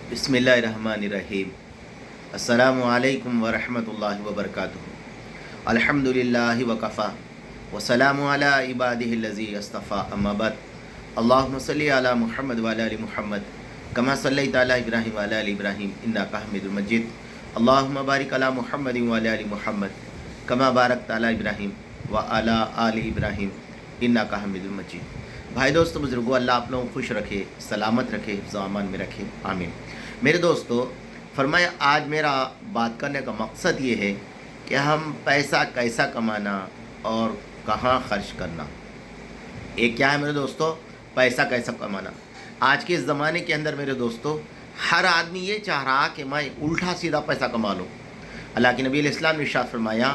बिस्मिल्लाहिर्रहमानिर्रहीम। अस्सलामु अलैकुम वरहमतुल्लाहि वबरकातुहू। अल्हम्दुलिल्लाहि वकफ़ा वस्सलामु अला इबादिहिल्लज़ी अस्तफ़ा अम्मा बाद। अल्लाहुम्मा सल्लि अला मुहम्मद व अला आलि मुहम्मद कमा सल्लैता अला इब्राहीम व अला आलि इब्राहीम इन्नका हमीदुम मजीद। अल्लाहुम्मा बारिक अला मुहम्मद व अला आलि मुहम्मद कमा बारकता अला इब्राहीम व अला आलि इब्राहीम इन्नका हमीदुम मजीद। भाई दोस्तों बुजुर्गों, अल्लाह आप लोगों को खुश रखे, सलामत रखे, हिफ्ज़ व अमान में रखे, आमीन। मेरे दोस्तों, फरमाया आज मेरा बात करने का मकसद ये है कि हम पैसा कैसा कमाना और कहाँ खर्च करना। एक क्या है मेरे दोस्तों, पैसा कैसा कमाना। आज के इस ज़माने के अंदर मेरे दोस्तों हर आदमी ये चाह रहा कि मैं उल्टा सीधा पैसा कमा लूँ। अल्लाह के नबी अलैहिस्सलाम ने इरशाद फरमाया,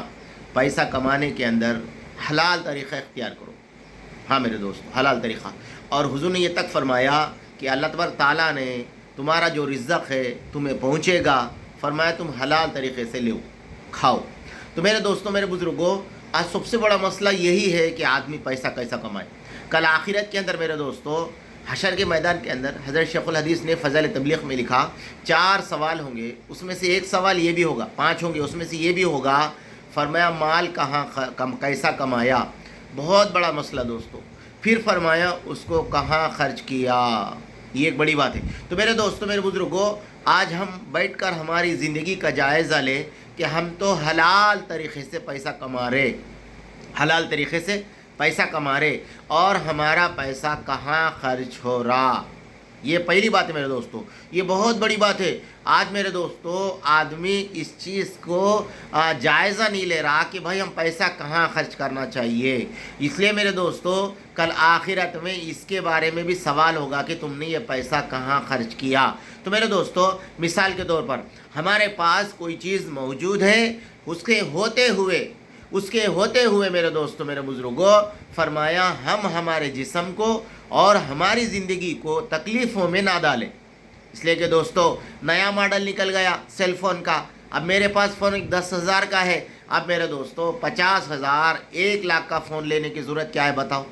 पैसा कमाने के अंदर हलाल तरीक़ा इख्तियार करो। हाँ मेरे दोस्त, हलाल तरीक़ा। और हुज़ूर ने ये तक फरमाया कि अल्लाह तबारक ताला ने तुम्हारा जो रिज़्क़ है तुम्हें पहुँचेगा, फरमाया तुम हलाल तरीक़े से लो, खाओ। तो मेरे दोस्तों, मेरे बुज़ुर्गों, आज सबसे बड़ा मसला यही है कि आदमी पैसा कैसा कमाए। कल आखिरत के अंदर मेरे दोस्तों हशर के मैदान के अंदर हज़रत शेखुल हदीस ने फ़ज़ाइल तबलीग़ में लिखा 4 सवाल होंगे, उसमें से एक सवाल ये भी होगा, 5 होंगे उसमें से ये भी होगा, फरमाया माल कैसा कमाया। बहुत बड़ा मसला दोस्तों। फिर फरमाया उसको कहाँ खर्च किया, ये एक बड़ी बात है। तो मेरे दोस्तों, मेरे बुज़ुर्गों, आज हम बैठकर हमारी ज़िंदगी का जायज़ा लें कि हम तो हलाल तरीक़े से पैसा कमा रहे, हलाल तरीक़े से पैसा कमा रहे और हमारा पैसा कहाँ खर्च हो रहा। ये पहली बात है मेरे दोस्तों, ये बहुत बड़ी बात है। आज मेरे दोस्तों आदमी इस चीज़ को जायज़ा नहीं ले रहा कि भाई हम पैसा कहाँ खर्च करना चाहिए। इसलिए मेरे दोस्तों कल आखिरत में इसके बारे में भी सवाल होगा कि तुमने ये पैसा कहाँ खर्च किया। तो मेरे दोस्तों मिसाल के तौर पर हमारे पास कोई चीज़ मौजूद है, उसके होते हुए मेरे दोस्तों, मेरे बुज़ुर्गों, फरमाया हम हमारे जिस्म को और हमारी ज़िंदगी को तकलीफ़ों में ना डालें। इसलिए कि दोस्तों नया मॉडल निकल गया सेल फ़ोन का। अब मेरे पास फ़ोन 10,000 का है, अब मेरे दोस्तों 50,000 1 लाख का फ़ोन लेने की ज़रूरत क्या है बताओ।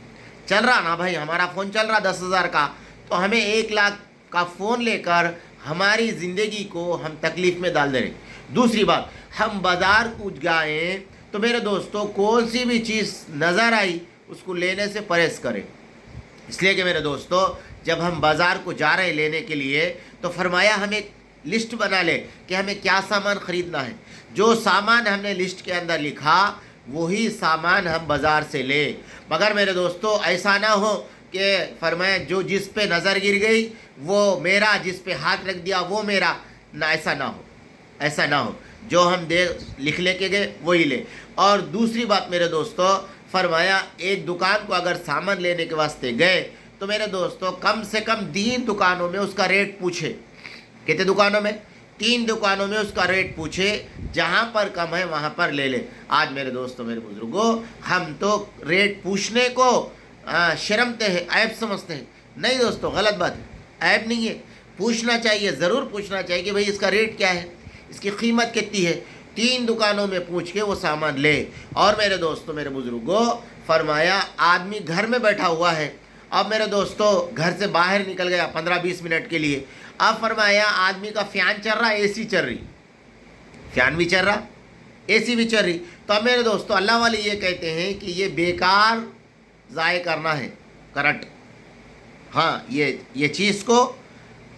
चल रहा ना भाई, हमारा फ़ोन चल रहा 10,000 का, तो हमें 1 लाख का फ़ोन लेकर हमारी ज़िंदगी को हम तकलीफ़ में डाल दे रहे। दूसरी बात, हम बाज़ार कूद गए तो मेरे दोस्तों कौन सी भी चीज़ नज़र आई उसको लेने से परहेज़ करें। इसलिए कि मेरे दोस्तों जब हम बाज़ार को जा रहे हैं लेने के लिए तो फरमाया हम एक लिस्ट बना ले कि हमें क्या सामान ख़रीदना है। जो सामान हमने लिस्ट के अंदर लिखा वही सामान हम बाज़ार से ले। मगर मेरे दोस्तों ऐसा ना हो कि फरमाया जो जिस पे नज़र गिर गई वो मेरा, जिस पे हाथ रख दिया वो मेरा, ना ऐसा ना हो, ऐसा ना हो। जो हम लिख लेके गए वही ले। और दूसरी बात मेरे दोस्तों, फरमाया एक दुकान को अगर सामान लेने के वास्ते गए तो मेरे दोस्तों कम से कम 3 दुकानों में उसका रेट पूछे। कितने दुकानों में? 3 दुकानों में उसका रेट पूछे, जहाँ पर कम है वहाँ पर ले ले। आज मेरे दोस्तों, मेरे बुजुर्गों, हम तो रेट पूछने को शर्मते हैं, ऐब समझते हैं। नहीं दोस्तों, गलत बात है, ऐब नहीं है, पूछना चाहिए, ज़रूर पूछना चाहिए कि भाई इसका रेट क्या है, इसकी कीमत कितनी है। 3 दुकानों में पूछ के वो सामान ले। और मेरे दोस्तों, मेरे बुज़ुर्गों, फरमाया आदमी घर में बैठा हुआ है, अब मेरे दोस्तों घर से बाहर निकल गया 15-20 मिनट के लिए। अब फरमाया आदमी का फ़ैन चल रहा, एसी चल रही, फ़ैन भी चल रहा, एसी भी चल रही। तो अब मेरे दोस्तों अल्लाह वाले ये कहते हैं कि ये बेकार ज़ाय करना है करंट। हाँ, ये चीज़ को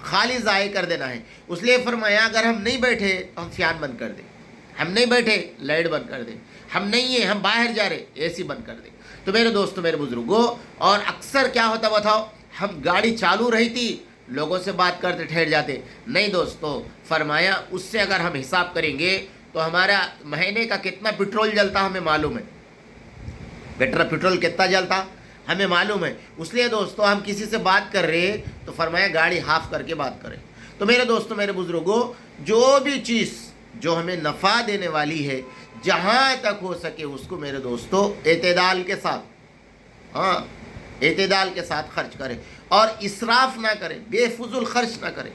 खाली ज़ाय कर देना है। इसलिए फरमाया अगर हम नहीं बैठे तो हम फ़ैन बंद कर दें, हम नहीं बैठे लाइट बंद कर दें, हम नहीं है, हम बाहर जा रहे, एसी बंद कर दें। तो मेरे दोस्तों, मेरे बुज़ुर्गों, और अक्सर क्या होता बताओ, हम गाड़ी चालू रही थी लोगों से बात करते ठहर जाते। नहीं दोस्तों, फरमाया उससे अगर हम हिसाब करेंगे तो हमारा महीने का कितना पेट्रोल जलता हमें मालूम है। पेट्रोल कितना जलता हमें मालूम है। इसलिए दोस्तों हम किसी से बात कर रहे तो फरमाया गाड़ी हाफ करके बात करें। तो मेरे दोस्तों, मेरे बुज़ुर्गों, जो भी चीज़ जो हमें नफ़ा देने वाली है, जहाँ तक हो सके उसको मेरे दोस्तों एतदाल के साथ, हाँ एतदाल के साथ खर्च करें और इसराफ ना करें, बेफुजुल खर्च ना करें।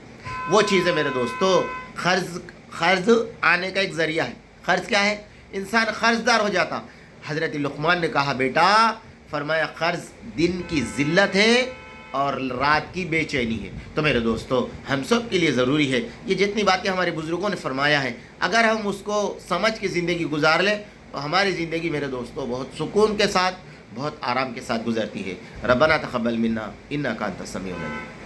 वो चीज़ें मेरे दोस्तों खर्ज आने का एक ज़रिया है। खर्च क्या है? इंसान कर्जदार हो जाता। हज़रत लुक़मान ने कहा बेटा, फरमाया कर्ज दिन की ज़िल्लत है اور رات کی بے چینی ہے۔ تو میرے دوستو ہم سب کے لیے ضروری ہے یہ جتنی باتیں ہمارے بزرگوں نے فرمایا ہے، اگر ہم اس کو سمجھ کے زندگی گزار لیں تو ہماری زندگی میرے دوستو بہت سکون کے ساتھ، بہت آرام کے ساتھ گزرتی ہے۔ ربنا تقبل منا انک انت السمیع العلیم۔